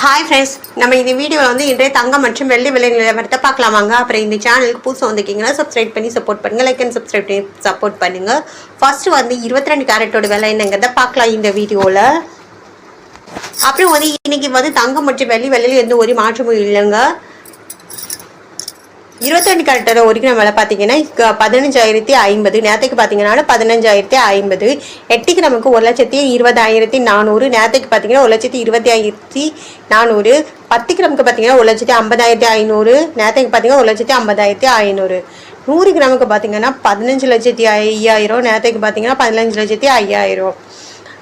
Hi friends, நம்ம இந்த வீடியோவில் வந்து இன்றைய தங்கம் மற்றும் வெள்ளி விலை நிலவரத்தை பார்க்கலாமாங்க. அப்புறம் இந்த சேனலுக்கு புதுசாக வந்திருக்கீங்கன்னா சப்ஸ்கிரைப் பண்ணி சப்போர்ட் பண்ணுங்கள், லைக் அண்ட் சப்ஸ்கிரைப் பண்ணி சப்போர்ட் பண்ணுங்கள். ஃபர்ஸ்ட் வந்து 22 கேரட்டோட விலை என்னங்கிறத பார்க்கலாம் இந்த வீடியோவில். அப்புறம் வந்து இன்னைக்கு வந்து தங்கம் மற்றும் வெள்ளி விலையில் எந்த ஒரு மாற்றமும் இல்லைங்க. 22 கேரட்டோட ஒரு கிராம் விலை பார்த்தீங்கன்னா 15,050. நேரத்துக்கு பார்த்தீங்கன்னா 15,050. 8 கிராமுக்கு 1,20,400. நேரத்துக்கு பார்த்தீங்கன்னா 1,20,400. 10 கிராமுக்கு பார்த்தீங்கன்னா 1,50,500. நேரத்துக்கு பார்த்தீங்கன்னா 1,50,500. 100 கிராமுக்கு பார்த்தீங்கன்னா 15,05,000. நேரத்துக்கு பார்த்தீங்கன்னா 15,05,000.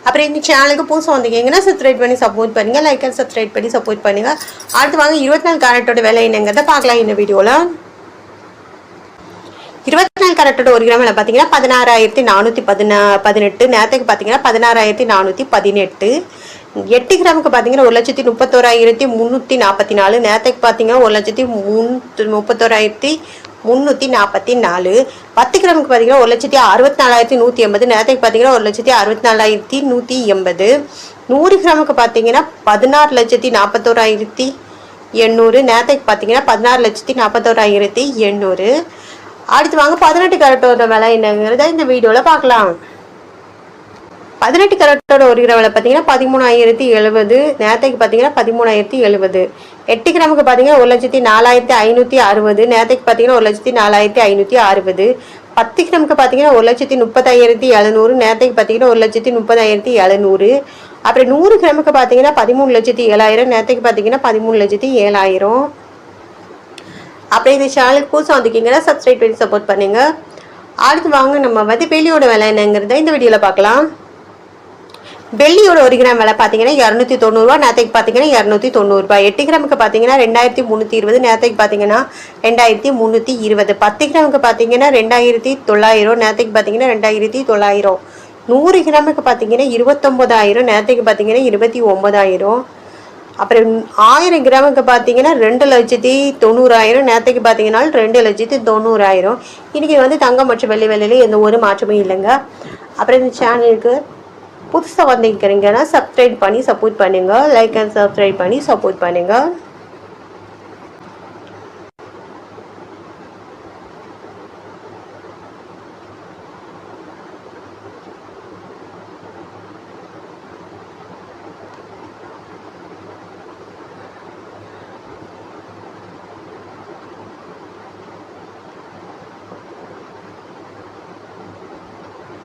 அப்புறம் இந்த சேனலுக்கு புதுசாக வந்திருக்கீங்கன்னா சப்ஸ்கிரைப் பண்ணி சப்போர்ட் பண்ணுங்கள், லைக் அண்ட் சப்ஸ்கிரைப் பண்ணி சப்போர்ட் பண்ணுங்கள். அடுத்து வாங்க 24 கேரட்டோட விலை என்னங்கிறத பார்க்கலாம் இந்த வீடியோவில். 24 கேரட்டோட ஒரு கிராம் விலை பார்த்தீங்கன்னா 16,418. நேரத்துக்கு பார்த்தீங்கன்னா 16,418. 8 கிராமுக்கு பார்த்தீங்கன்னா 1,31,344. நேரத்துக்கு பார்த்தீங்கன்னா 1,31,344. 10 கிராமுக்கு பார்த்தீங்கன்னா 1,64,180. நேரத்துக்கு பார்த்தீங்கன்னா 1,64,180. 100 கிராமுக்கு பார்த்தீங்கன்னா 16,41,800. நேரத்துக்கு பார்த்தீங்கன்னா 16,41,800. அடுத்து வாங்க 18 கேரட்டோட விலை என்னங்கிறத இந்த வீடியோவில் பார்க்கலாம். 18 கேரட்டோட ஒரு கிராம் விலை பார்த்தீங்கன்னா 13,070. நேரத்துக்கு பார்த்தீங்கன்னா 13,070. 8 கிராமுக்கு பார்த்தீங்கன்னா 1,04,560. நேரத்துக்கு பார்த்தீங்கன்னா 1,04,560. 10 கிராமுக்கு பார்த்தீங்கன்னா 1,30,700. நேரத்துக்கு பார்த்தீங்கன்னா 1,30,700. அப்புறம் 100 கிராமுக்கு பார்த்தீங்கன்னா 13,07,000. நேரத்துக்கு பார்த்தீங்கன்னா 13,07,000. அப்புறம் இந்த சேனலுக்கு புதுசாக வந்திருக்கீங்கன்னா சப்ஸ்கிரைப் பண்ணி சப்போர்ட் பண்ணுங்க. அடுத்து வாங்க நம்ம வந்து வெள்ளியோட விலை என்னங்கிறத இந்த வீடியோவில் பார்க்கலாம். வெள்ளியோட ஒரு கிராம் விலை பார்த்தீங்கன்னா 290 ரூபா. நேரத்துக்கு பார்த்தீங்கன்னா 290 ரூபாய். 8 கிராமுக்கு பார்த்தீங்கன்னா 2,320. நேரத்துக்கு பார்த்தீங்கன்னா 2,320. 10 கிராமுக்கு பார்த்தீங்கன்னா 2,900. நேரத்துக்கு பார்த்தீங்கன்னா 2,900. 100 கிராமுக்கு பார்த்தீங்கன்னா 29,000. நேரத்துக்கு பார்த்தீங்கன்னா 29,000. அப்புறம் 1000 கிராமுக்கு பார்த்தீங்கன்னா 2,90,000. நேரத்துக்கு பார்த்தீங்கன்னா 2,90,000. இன்றைக்கி வந்து தங்கம் மற்றும் வெள்ளி விலையில எந்த ஒரு மாற்றமும் இல்லைங்க. அப்புறம் இந்த சேனலுக்கு புதுசாக வந்திருக்கிறீங்கன்னா சப்ஸ்கிரைப் பண்ணி சப்போர்ட் பண்ணுங்கள், லைக் அண்ட் சப்ஸ்கிரைப் பண்ணி சப்போர்ட் பண்ணுங்கள்.